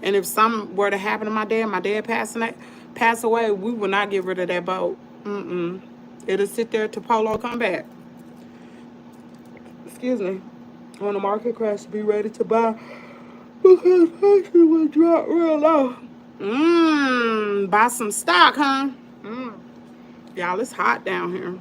Speaker 1: And if something were to happen to my dad pass away, we will not get rid of that boat. It'll sit there till Polo come back. Excuse me. When the market crash, be ready to buy because prices will drop real low. Buy some stock, huh? Y'all, it's hot down here.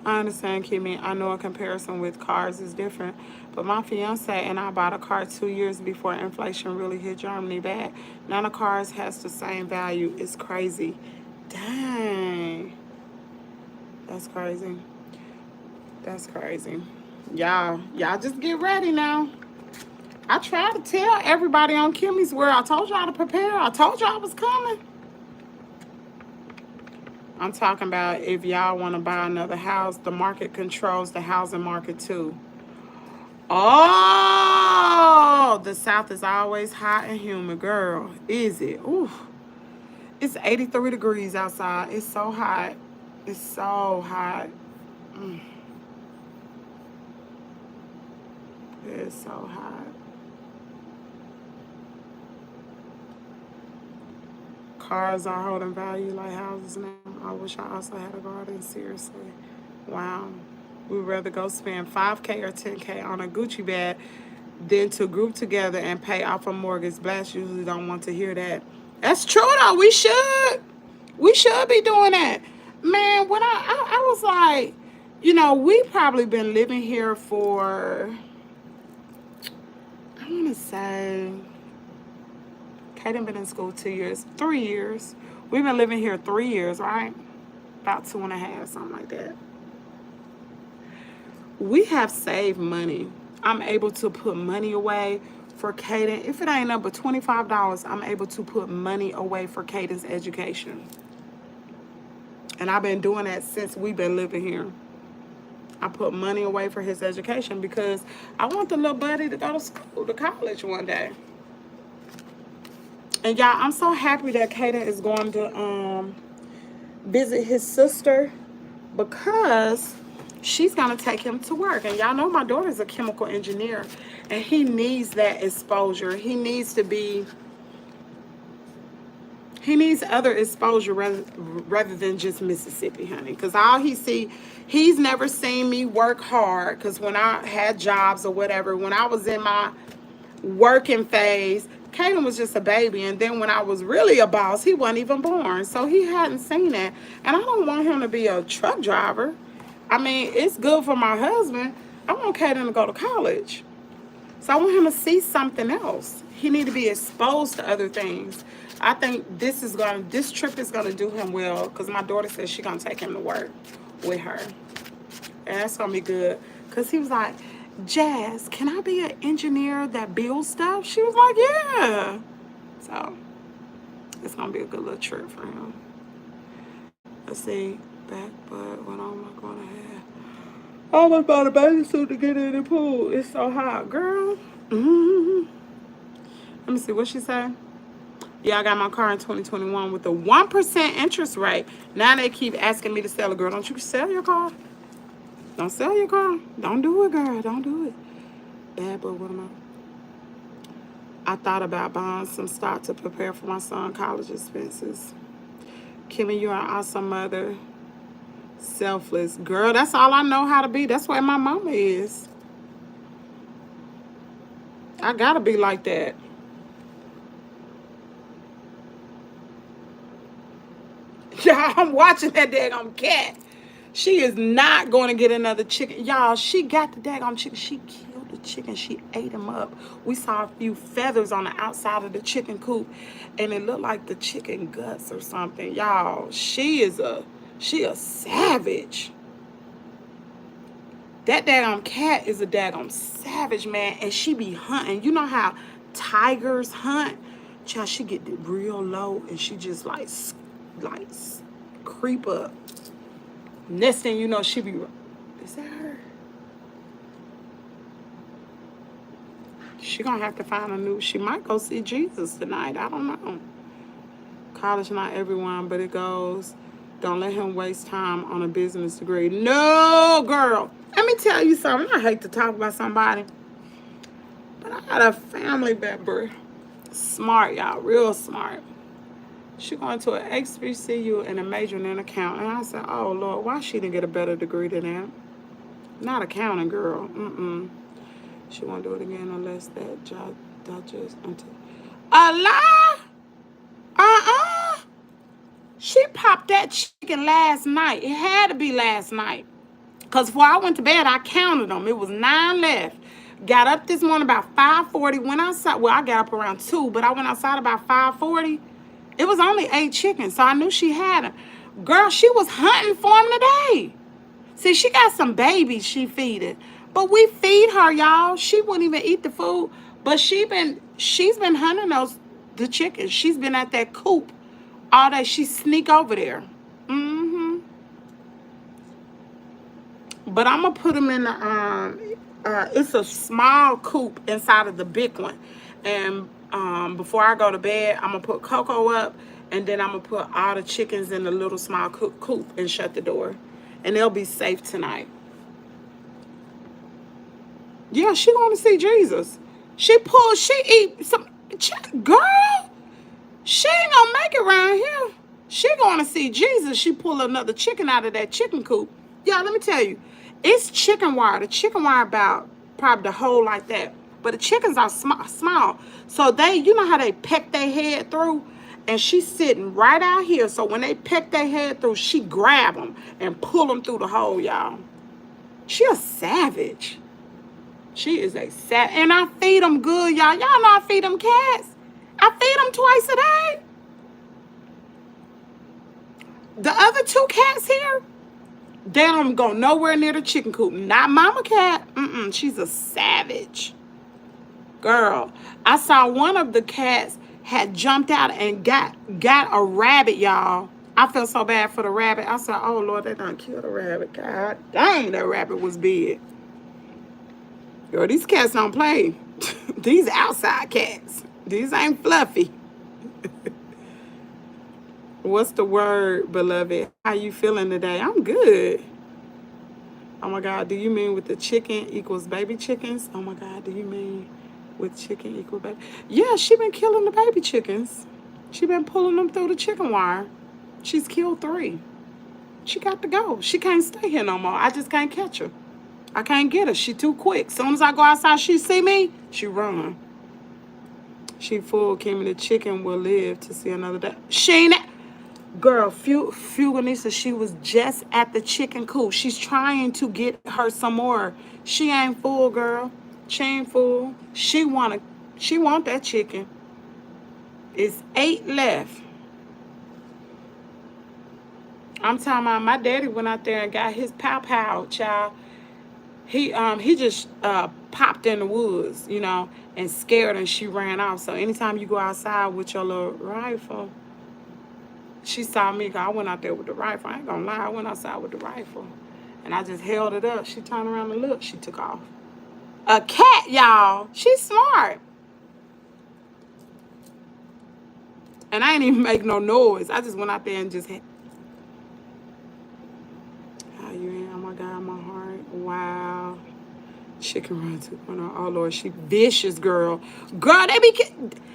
Speaker 1: I understand, Kimmy. I know a comparison with cars is different, but my fiance and I bought a car 2 years before inflation really hit Germany bad. None of cars has the same value. It's crazy. Dang. That's crazy. That's crazy. Y'all just get ready now. I try to tell everybody on Kimmie's World. I told y'all to prepare. I told y'all I was coming. I'm talking about if y'all want to buy another house, the market controls the housing market too. Oh, the South is always hot and humid, girl. Is it? Ooh. It's 83 degrees outside. It's so hot. It's so hot. It's so hot. Cars are holding value like houses now. I wish I also had a garden, seriously. Wow. We'd rather go spend $5K or $10K on a Gucci bag than to group together and pay off a mortgage. Blacks usually don't want to hear that. That's true though. We should. We should be doing that. Man, when I was like, we probably been living here for, I want to say, Kaden been in school 2 years, 3 years. We've been living here 3 years, right? About 2.5, something like that. We have saved money. I'm able to put money away for Kaden. If it ain't number $25, I'm able to put money away for Kaden's education. And I've been doing that since we've been living here. I put money away for his education because I want the little buddy to go to school, to college one day. And y'all, I'm so happy that Kaden is going to visit his sister because she's gonna take him to work. And y'all know my daughter's a chemical engineer, and he needs that exposure. He needs other exposure rather than just Mississippi, honey. Because all he's never seen me work hard. Because when I had jobs or whatever, when I was in my working phase, Caden was just a baby. And then when I was really a boss, he wasn't even born. So he hadn't seen that. And I don't want him to be a truck driver. I mean, it's good for my husband. I want Caden to go to college. So I want him to see something else. He need to be exposed to other things. I think this trip is gonna do him well, because my daughter says she's gonna take him to work with her. And that's gonna be good. Cause he was like, Jazz, can I be an engineer that builds stuff? She was like, yeah. So it's gonna be a good little trip for him. Let's see, back butt, what am I gonna have? I almost bought a bathing suit to get in the pool. It's so hot, girl. Let me see what she said. Yeah, I got my car in 2021 with a 1% interest rate. Now they keep asking me to sell it. Girl, don't you sell your car? Don't sell your car. Don't do it, girl. Don't do it. Bad, but what am I thought about buying some stock to prepare for my son's college expenses. Kimmy, you're an awesome mother. Selfless. Girl, that's all I know how to be. That's where my mama is. I gotta be like that. Y'all, I'm watching that daggone cat. She is not going to get another chicken. Y'all, she got the daggone chicken. She killed the chicken. She ate him up. We saw a few feathers on the outside of the chicken coop, and it looked like the chicken guts or something. Y'all, she a savage. That daggone cat is a daggone savage, man, and she be hunting. You know how tigers hunt? Child, she get real low, and she just like creep up. Next thing you know, she be, is that her? She gonna have to find she might go see Jesus tonight. I don't know. College, not everyone, but it goes. Don't let him waste time on a business degree. No, girl. Let me tell you something. I hate to talk about somebody, but I got a family member. Smart, y'all. Real smart. She going to an HBCU and a major in accounting. And I said, oh, Lord, why she didn't get a better degree than that? Not accounting, girl. She won't do it again unless that job just Allah? She popped that chicken last night. It had to be last night. Because before I went to bed, I counted them. It was 9 left. Got up this morning about 5:40. Went outside. Well, I got up around 2, but I went outside about 5:40. It was only 8 chickens, so I knew she had them. Girl, she was hunting for them today. See, she got some babies she feeding. But we feed her, y'all. She wouldn't even eat the food. But she's been hunting the chickens. She's been at that coop all day. She sneak over there. But I'm going to put them in the, it's a small coop inside of the big one. And before I go to bed, I'm going to put Coco up, and then I'm going to put all the chickens in the little small coop and shut the door. And they'll be safe tonight. Yeah, she going to see Jesus. She eat some, girl, she ain't going to make it around here. She going to see Jesus. She pull another chicken out of that chicken coop. Yeah, let me tell you, it's chicken wire. The chicken wire about probably the hole like that. But the chickens are small. So you know how they peck their head through? And she's sitting right out here. So when they peck their head through, she grab them and pull them through the hole, y'all. She a savage. She is a savage. And I feed them good, y'all. Y'all know I feed them cats. I feed them twice a day. The other 2 cats here, they don't go nowhere near the chicken coop. Not Mama Cat. She's a savage. Girl, I saw one of the cats had jumped out and got a rabbit, y'all. I felt so bad for the rabbit. I said, oh, Lord, they done killed a rabbit. God dang, that rabbit was big. Girl, these cats don't play. These outside cats. These ain't fluffy. What's the word, beloved? How you feeling today? I'm good. Oh my God, do you mean with the chicken equals baby chickens? Oh my God, do you mean with chicken equal baby? Yeah, she been killing the baby chickens. She been pulling them through the chicken wire. She's killed 3. She got to go. She can't stay here no more. I just can't catch her. I can't get her. She too quick. Soon as I go outside, she see me, she run. She fooled Kimmy. The chicken will live to see another day. She ain't. Girl, Fuganisa, she was just at the chicken coop. She's trying to get her some more. She ain't full, girl. She ain't full. She want that chicken. It's 8 left. I'm talking about my daddy went out there and got his pow, child. He just popped in the woods, you know, and scared her and she ran off. So anytime you go outside with your little rifle, she saw me. I went out there with the rifle. I ain't gonna lie, I went outside with the rifle. And I just held it up. She turned around and looked. She took off. A cat, y'all. She's smart. And I ain't even make no noise. I just went out there and just had. How you in? Oh my God, my heart. Wow. Chicken Run 2.0. Oh Lord, she vicious, girl. Girl, they be.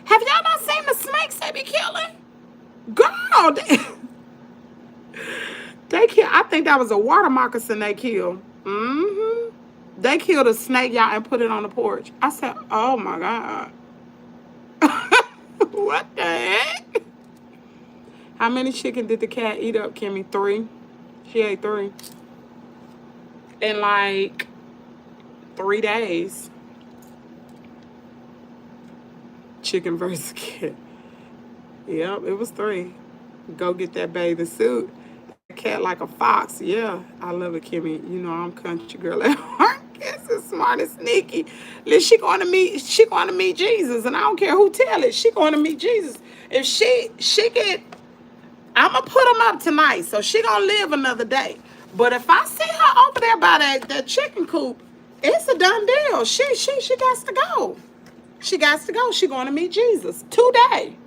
Speaker 1: Have y'all not seen the snakes they be killing? Girl, they kill. I think that was a water moccasin they killed. They killed a snake, y'all, and put it on the porch. I said, oh my God. What the heck? How many chicken did the cat eat up, Kimmy? 3. She ate 3. In like 3 days. Chicken versus cat. Yep, it was 3. Go get that bathing suit. That cat like a fox. Yeah, I love it, Kimmy. You know I'm country girl at heart. It's as smart and sneaky. Listen, she going to meet Jesus, and I don't care who tell it. She going to meet Jesus. If she get, I'm gonna put them up tonight, so she gonna live another day. But if I see her over there by that chicken coop, it's a done deal. She got to go. She got to go. She going to meet Jesus today.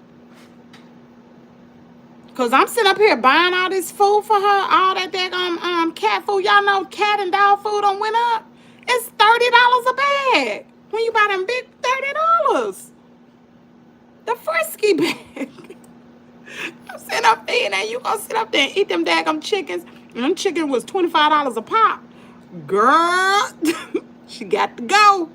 Speaker 1: Cause I'm sitting up here buying all this food for her, all that daggone cat food. Y'all know cat and dog food done went up. It's $30 a bag. When you buy them big $30. The frisky bag. I'm sitting up there and you gonna sit up there and eat them daggone chickens. And them chicken was $25 a pop. Girl, she got to go.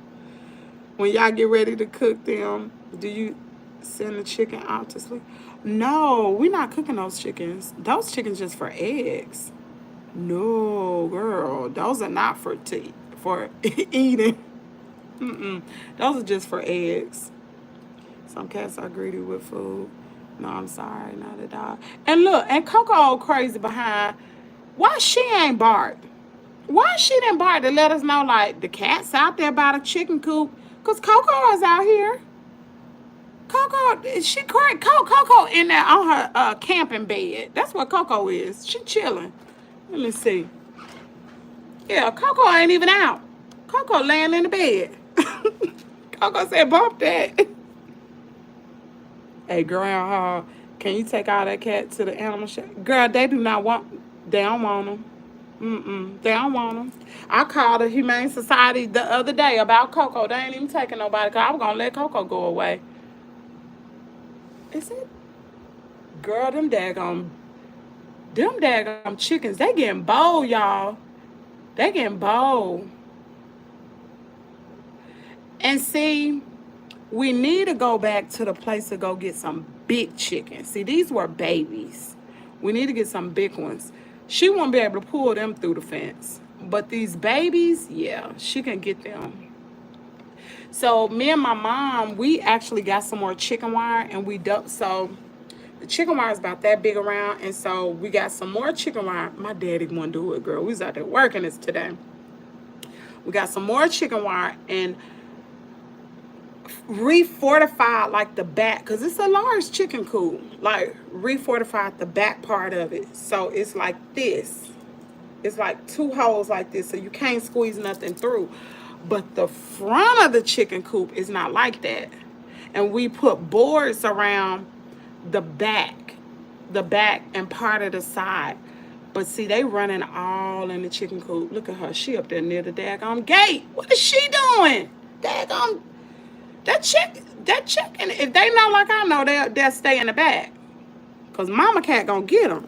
Speaker 1: When y'all get ready to cook them, do you send the chicken out to sleep? No, we're not cooking those chickens. Those chickens just for eggs. No, girl, those are not for eating. Those are just for eggs. Some cats are greedy with food. No, I'm sorry, not at all. And look, and Coco crazy behind. Why she ain't barked? Why she didn't bark to let us know, like, the cat's out there by the chicken coop? Because Coco is out here. Coco, she cried. Coco in there on her camping bed. That's what Coco is. She chilling. Let me see. Yeah, Coco ain't even out. Coco laying in the bed. Coco said, bump that. Hey, girl, can you take all that cat to the animal shelter? Girl, they don't want them. They don't want them. I called the Humane Society the other day about Coco. They ain't even taking nobody because I was going to let Coco go away. Is it? Girl, them daggone chickens, they getting bold, y'all. They getting bold. And see, we need to go back to the place to go get some big chickens. See, these were babies. We need to get some big ones. She won't be able to pull them through the fence. But these babies, yeah, she can get them. So me and my mom, we actually got some more chicken wire, and so the chicken wire is about that big around, and so we got some more chicken wire. My daddy wouldn't do it, girl. We was out there working this today. We got some more chicken wire and refortified like the back, because it's a large chicken coop, like refortified the back part of it. So it's like this. It's like 2 holes like this, so you can't squeeze nothing through. But the front of the chicken coop is not like that. And we put boards around the back and part of the side. But see, they running all in the chicken coop. Look at her. She up there near the daggone gate. What is she doing? Daggone. That chicken, if they know like I know, they'll stay in the back. Because mama cat gonna get them.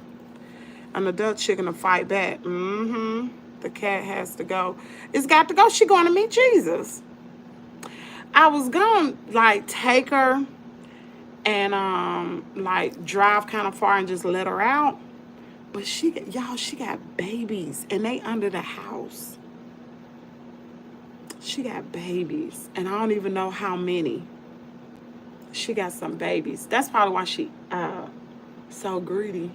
Speaker 1: An adult chicken to fight back. Mm-hmm. The cat has to go. It's got to go. She going to meet Jesus. I was going to, like, take her and, like, drive kind of far and just let her out. But she got babies. And they under the house. She got babies. And I don't even know how many. She got some babies. That's probably why she so greedy.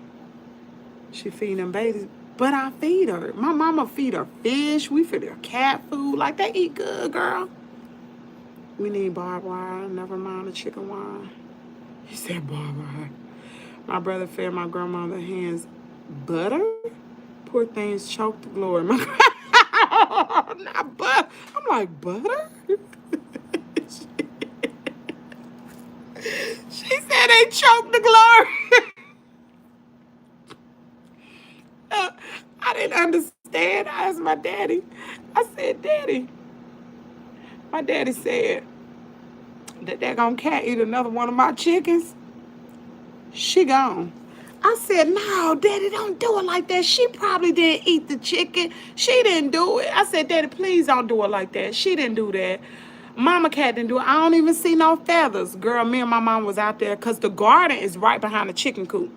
Speaker 1: She feeding them babies. But I feed her. My mama feed her fish. We feed her cat food. Like, they eat good, girl. We need barbed wire. Never mind the chicken wire. He said barbed wire. My brother fed my grandmother hands butter. Poor things choked the glory. Not butter. I'm like, butter? She said they choked the glory. I didn't understand. I asked my daddy. I said, Daddy. My daddy said that gonna cat eat another one of my chickens. She gone. I said, no, Daddy, don't do it like that. She probably didn't eat the chicken. She didn't do it. I said, Daddy, please don't do it like that. She didn't do that. Mama cat didn't do it. I don't even see no feathers. Girl, me and my mom was out there because the garden is right behind the chicken coop.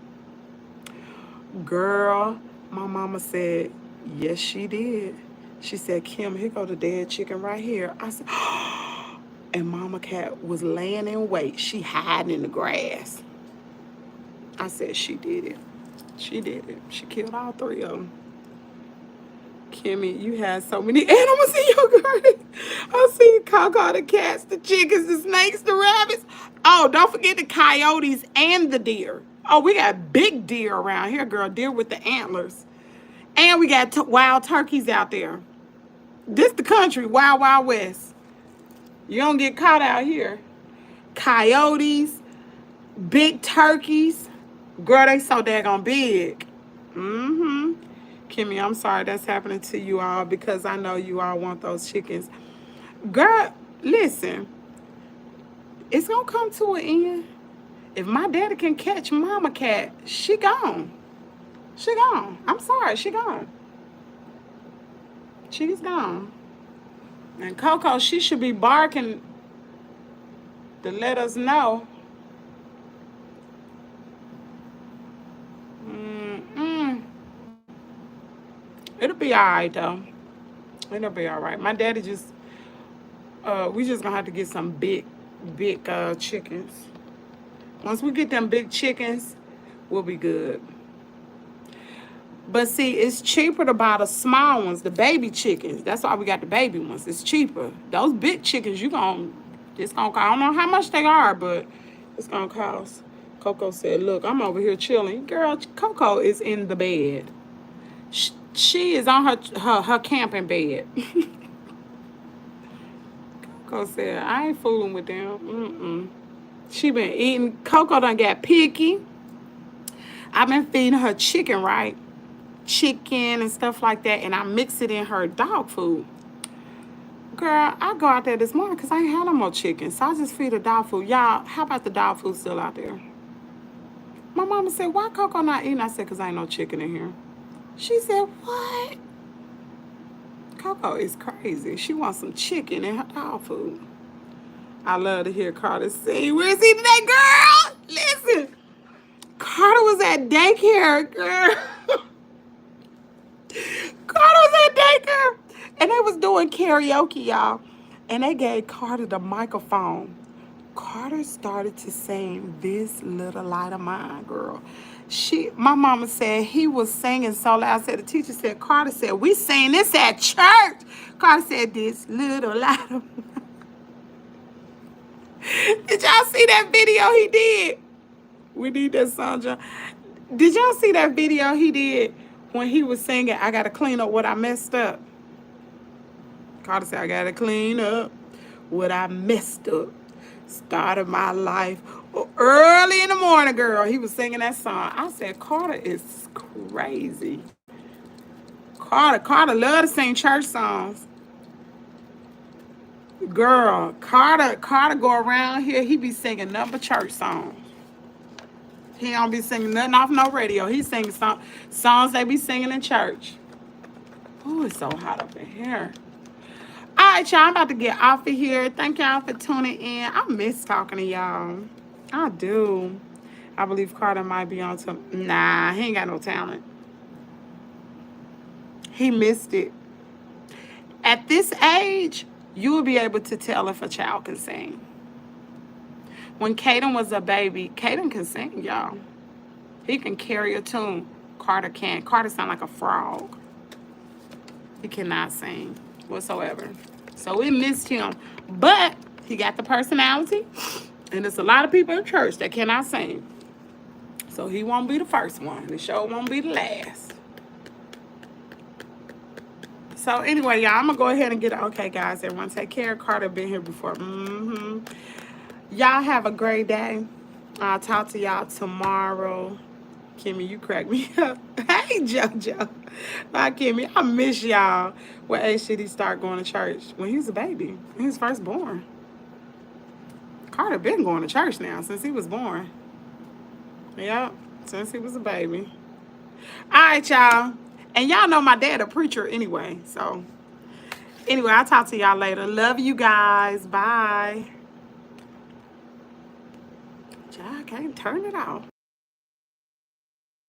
Speaker 1: Girl, my mama said, yes, she did. She said, Kim, here go the dead chicken right here. I said, oh. And Mama Cat was laying in wait. She hiding in the grass. I said, she did it. She did it. She killed all three of them. Kimmy, you had so many animals in your garden. I see Coco, the cats, the chickens, the snakes, the rabbits. Oh, don't forget the coyotes and the deer. Oh, we got big deer around here, girl. Deer with the antlers. And we got wild turkeys out there. This the country, wild, wild west. You don't get caught out here. Coyotes, big turkeys. Girl, they so daggone big. Mm-hmm. Kimmy, I'm sorry that's happening to you all because I know you all want those chickens. Girl, listen. It's going to come to an end. If my daddy can catch Mama Cat, she gone. She gone. I'm sorry, she gone. She's gone. And Coco, she should be barking to let us know. It'll be all right, though. It'll be all right. My daddy just, we just gonna have to get some big chickens. Once we get them big chickens, we'll be good. But see, it's cheaper to buy the small ones, the baby chickens. That's why we got the baby ones. It's cheaper. Those big chickens, it's gonna cost. I don't know how much they are, but it's gonna cost. Coco said, look, I'm over here chilling. Girl, Coco is in the bed. She is on her camping bed. Coco said, I ain't fooling with them. She been eating. Coco done got picky. I've been feeding her chicken, right? Chicken and stuff like that, and I mix it in her dog food. Girl, I go out there this morning because I ain't had no more chicken, so I just feed her dog food. Y'all, how about the dog food still out there? My mama said, why Coco not eating? I said, because ain't no chicken in here. She said, what? Coco is crazy. She wants some chicken in her dog food. I love to hear Carter sing. Where's he today, girl? Listen. Carter was at daycare, girl. Carter was at daycare. And they was doing karaoke, y'all. And they gave Carter the microphone. Carter started to sing This Little Light of Mine, girl. My mama said he was singing so loud. I said, the teacher said, Carter said, we sing this at church. Carter said, This Little Light of Mine. Did y'all see that video he did? We need that song, John. Did y'all see that video he did when he was singing, I got to clean up what I messed up? Carter said, I got to clean up what I messed up. Started my life early in the morning, girl. He was singing that song. I said, Carter is crazy. Carter love to sing church songs. Girl, Carter go around here, he be singing nothing but church songs. He don't be singing nothing off no radio. He singing songs they be singing in church. Oh, it's so hot up in here. All right, y'all, I'm about to get off of here. Thank y'all for tuning in. I miss talking to y'all. I do. I believe Carter might be on some. Nah, he ain't got no talent. He missed it. At this age, you will be able to tell if a child can sing. When Caden was a baby, Caden can sing, y'all. He can carry a tune. Carter can't. Carter sound like a frog. He cannot sing whatsoever. So we missed him. But he got the personality. And there's a lot of people in church that cannot sing. So he won't be the first one. The show won't be the last. So anyway, y'all, I'm going to go ahead and get it. Okay, guys, everyone take care. Carter been here before. Y'all have a great day. I'll talk to y'all tomorrow. Kimmy, you crack me up. Hey, JoJo. Bye, Kimmy. I miss y'all. What age did he start going to church? When he was a baby. When he was first born. Carter been going to church now since he was born. Yep, since he was a baby. All right, y'all. And y'all know my dad a preacher anyway. So, anyway, I'll talk to y'all later. Love you guys. Bye. I can't turn it off.